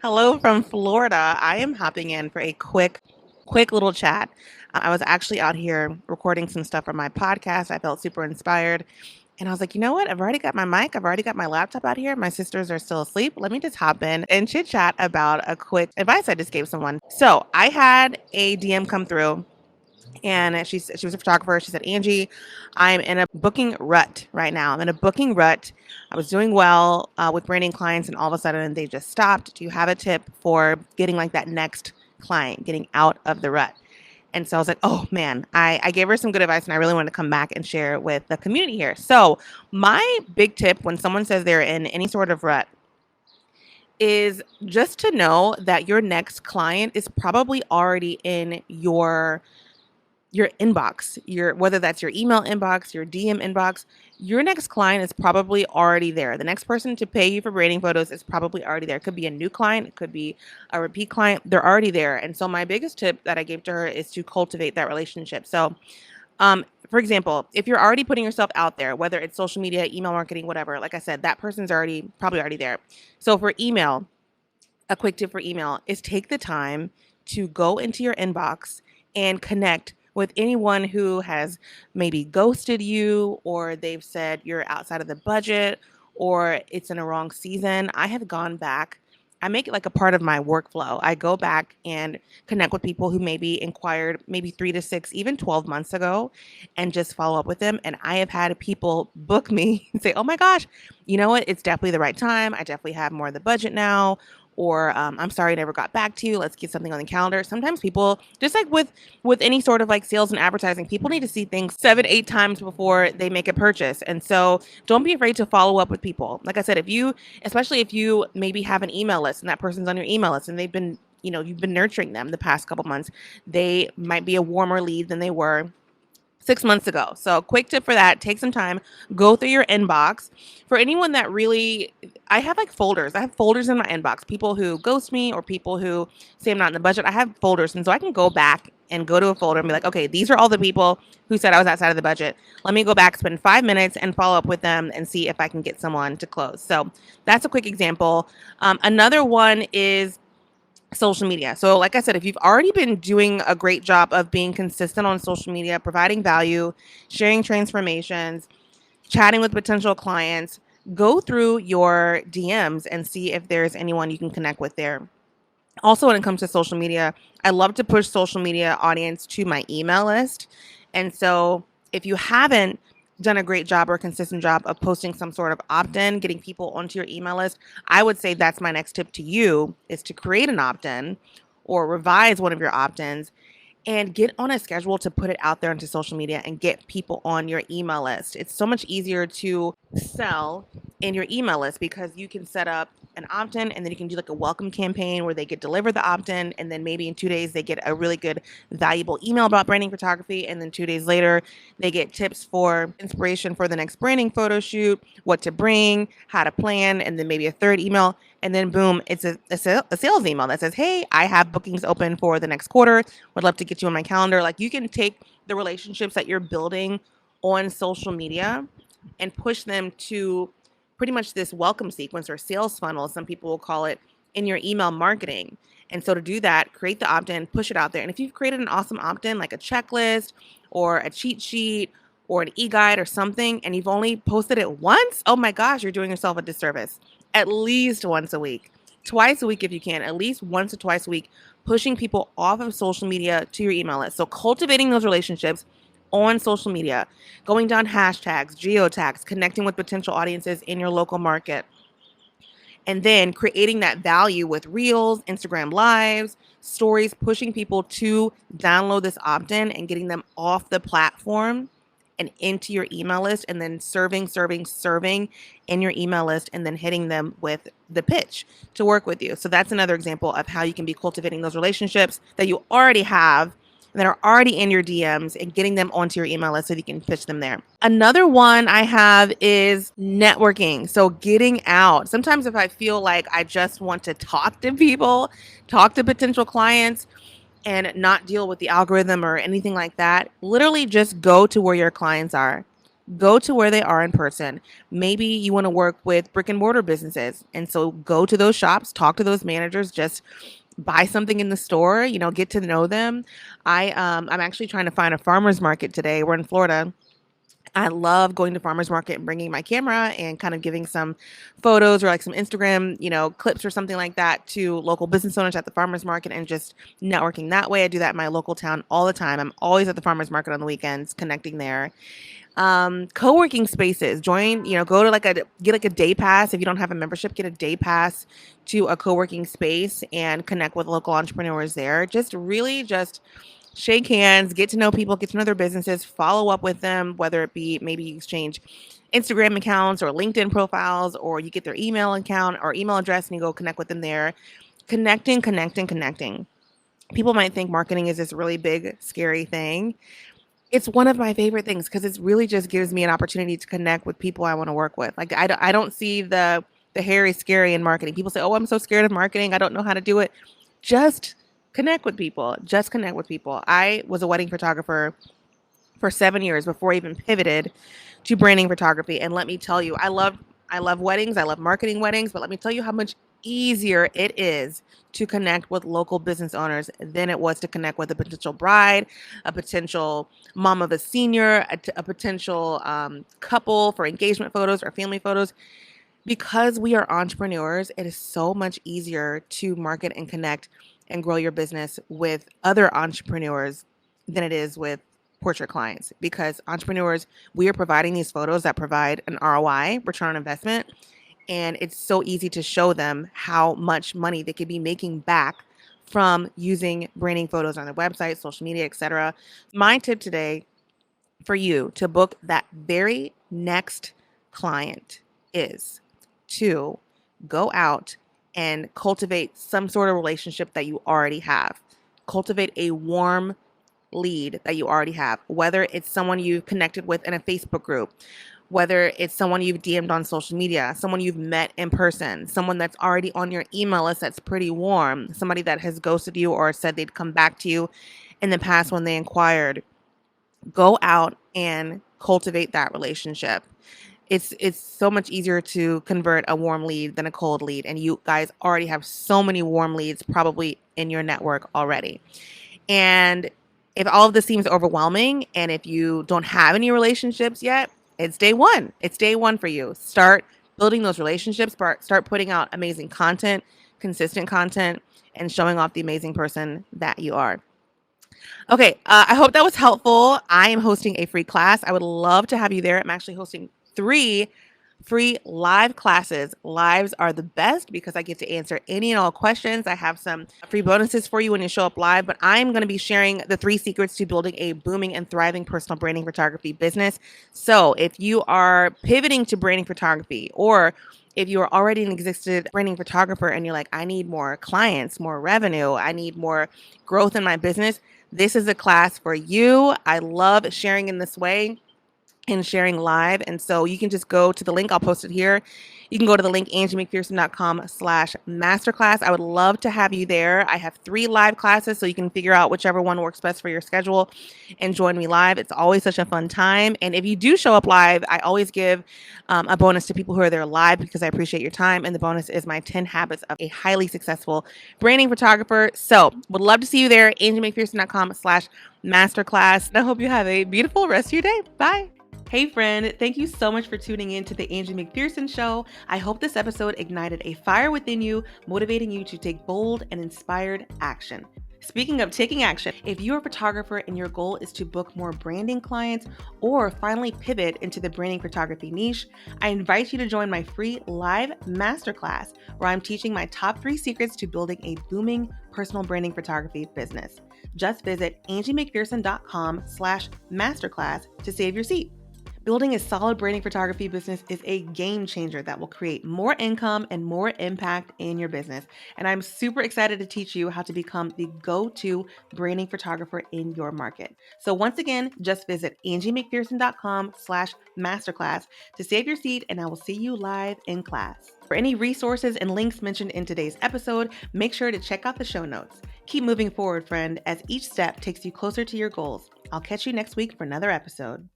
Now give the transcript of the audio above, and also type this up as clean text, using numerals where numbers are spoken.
Hello from Florida. I am hopping in for a quick little chat. I was actually out here recording some stuff for my podcast. I felt super inspired. And I was like, you know what? I've already got my mic. I've already got my laptop out here. My sisters are still asleep. Let me just hop in and chit chat about a quick advice I just gave someone. So I had a DM come through and she was a photographer. She said, Angie, I'm in a booking rut right now. I'm in a booking rut. I was doing well with branding clients, and all of a sudden they just stopped. Do you have a tip for getting like that next client, getting out of the rut? And so I was like, oh man, I gave her some good advice, and I really wanted to come back and share it with the community here. So my big tip when someone says they're in any sort of rut is just to know that your next client is probably already in your inbox, your whether that's your email inbox, your DM inbox, your next client is probably already there. The next person to pay you for branding photos is probably already there. It could be a new client, it could be a repeat client. They're already there. And so my biggest tip that I gave to her is to cultivate that relationship. So, for example, if you're already putting yourself out there, whether it's social media, email marketing, whatever, like I said, that person's already probably already there. So for email, a quick tip for email is take the time to go into your inbox and connect with anyone who has maybe ghosted you, or they've said you're outside of the budget, or it's in a wrong season. I have gone back. I make it like a part of my workflow. I go back and connect with people who maybe inquired maybe 3 to 6, even 12 months ago, and just follow up with them. And I have had people book me and say, oh my gosh, you know what? It's definitely the right time. I definitely have more of the budget now, or I'm sorry I never got back to you. Let's get something on the calendar. Sometimes people, just like with any sort of like sales and advertising, people need to see things 7, 8 times before they make a purchase. And so don't be afraid to follow up with people. Like I said, especially if you maybe have an email list and that person's on your email list and they've been, you've been nurturing them the past couple months, they might be a warmer lead than they were 6 months ago. So, quick tip for that, take some time, go through your inbox. For anyone that really, I have like folders. I have folders in my inbox. People who ghost me or people who say I'm not in the budget, I have folders. And so I can go back and go to a folder and be like, okay, these are all the people who said I was outside of the budget. Let me go back, spend 5 minutes and follow up with them and see if I can get someone to close. So, that's a quick example. Another one is social media. So, like I said, if you've already been doing a great job of being consistent on social media, providing value, sharing transformations, chatting with potential clients, go through your DMs and see if there's anyone you can connect with there. Also, when it comes to social media, I love to push social media audience to my email list. And so, if you haven't done a great job or a consistent job of posting some sort of opt-in, getting people onto your email list, I would say that's my next tip to you is to create an opt-in or revise one of your opt-ins and get on a schedule to put it out there into social media and get people on your email list. It's so much easier to sell in your email list because you can set up an opt-in and then you can do like a welcome campaign where they get delivered the opt-in and then maybe in 2 days they get a really good valuable email about branding photography, and then 2 days later they get tips for inspiration for the next branding photo shoot, what to bring, how to plan, and then maybe a third email, and then boom, it's a sales email that says, hey, I have bookings open for the next quarter, would love to get you on my calendar. Like, you can take the relationships that you're building on social media and push them to pretty much this welcome sequence or sales funnel, some people will call it, in your email marketing. And so to do that, create the opt-in, push it out there. And if you've created an awesome opt-in, like a checklist or a cheat sheet or an e-guide or something, and you've only posted it once, oh my gosh, you're doing yourself a disservice. At least once a week, twice a week if you can, at least once or twice a week, pushing people off of social media to your email list. So cultivating those relationships on social media, going down hashtags, geotags, connecting with potential audiences in your local market, and then creating that value with reels, Instagram lives, stories, pushing people to download this opt-in and getting them off the platform and into your email list, and then serving in your email list, and then hitting them with the pitch to work with you. So that's another example of how you can be cultivating those relationships that you already have that are already in your DMs and getting them onto your email list so you can pitch them there. Another one I have is networking. So getting out. Sometimes if I feel like I just want to talk to people, talk to potential clients, and not deal with the algorithm or anything like that, literally just go to where your clients are. Go to where they are in person. Maybe you want to work with brick and mortar businesses. And so go to those shops, talk to those managers, just buy something in the store, get to know them. I'm actually trying to find a farmer's market today. We're in Florida. I love going to farmers market and bringing my camera and kind of giving some photos or like some Instagram, clips or something like that to local business owners at the farmers market and just networking that way. I do that in my local town all the time. I'm always at the farmers market on the weekends, connecting there. Co-working spaces, go to get like a day pass. If you don't have a membership, get a day pass to a co-working space and connect with local entrepreneurs there. Just shake hands, get to know people, get to know their businesses, follow up with them, whether it be maybe you exchange Instagram accounts or LinkedIn profiles, or you get their email account or email address and you go connect with them there. Connecting. People might think marketing is this really big, scary thing. It's one of my favorite things because it really just gives me an opportunity to connect with people I want to work with. Like I don't see the hairy scary in marketing. People say, "Oh, I'm so scared of marketing. I don't know how to do it." Just connect with people. Just connect with people. I was a wedding photographer for 7 years before I even pivoted to branding photography. And let me tell you, I love weddings. I love marketing weddings, but let me tell you how much easier it is to connect with local business owners than it was to connect with a potential bride, a potential mom of a senior, a potential couple for engagement photos or family photos. Because we are entrepreneurs, it is so much easier to market and connect and grow your business with other entrepreneurs than it is with portrait clients. Because entrepreneurs, we are providing these photos that provide an ROI, return on investment, and it's so easy to show them how much money they could be making back from using branding photos on their website, social media, etc. My tip today for you to book that very next client is to go out and cultivate some sort of relationship that you already have. Cultivate a warm lead that you already have, whether it's someone you've connected with in a Facebook group, whether it's someone you've DM'd on social media, someone you've met in person, someone that's already on your email list that's pretty warm, somebody that has ghosted you or said they'd come back to you in the past when they inquired. Go out and cultivate that relationship. It's so much easier to convert a warm lead than a cold lead, and you guys already have so many warm leads probably in your network already. And if all of this seems overwhelming and if you don't have any relationships yet, it's day one. It's day one for you. Start building those relationships, start putting out amazing content, consistent content, and showing off the amazing person that you are. Okay, I hope that was helpful. I am hosting a free class. I would love to have you there. I'm actually hosting 3 free live classes. Lives are the best because I get to answer any and all questions. I have some free bonuses for you when you show up live, but I'm going to be sharing the 3 secrets to building a booming and thriving personal branding photography business. So if you are pivoting to branding photography, or if you are already an existing branding photographer and you're like, I need more clients, more revenue, I need more growth in my business, this is a class for you. I love sharing in this way and sharing live. And so you can just go to the link. I'll post it here. You can go to the link, angiemcpherson.com/masterclass. I would love to have you there. I have 3 live classes, so you can figure out whichever one works best for your schedule and join me live. It's always such a fun time. And if you do show up live, I always give a bonus to people who are there live because I appreciate your time. And the bonus is my 10 habits of a highly successful branding photographer. So would love to see you there, angiemcpherson.com/masterclass. And I hope you have a beautiful rest of your day. Bye. Hey friend, thank you so much for tuning in to the Angie McPherson Show. I hope this episode ignited a fire within you, motivating you to take bold and inspired action. Speaking of taking action, if you're a photographer and your goal is to book more branding clients or finally pivot into the branding photography niche, I invite you to join my free live masterclass where I'm teaching my top 3 secrets to building a booming personal branding photography business. Just visit angiemcpherson.com/masterclass to save your seat. Building a solid branding photography business is a game changer that will create more income and more impact in your business. And I'm super excited to teach you how to become the go-to branding photographer in your market. So once again, just visit angiemcpherson.com/masterclass to save your seat, and I will see you live in class. For any resources and links mentioned in today's episode, make sure to check out the show notes. Keep moving forward, friend, as each step takes you closer to your goals. I'll catch you next week for another episode.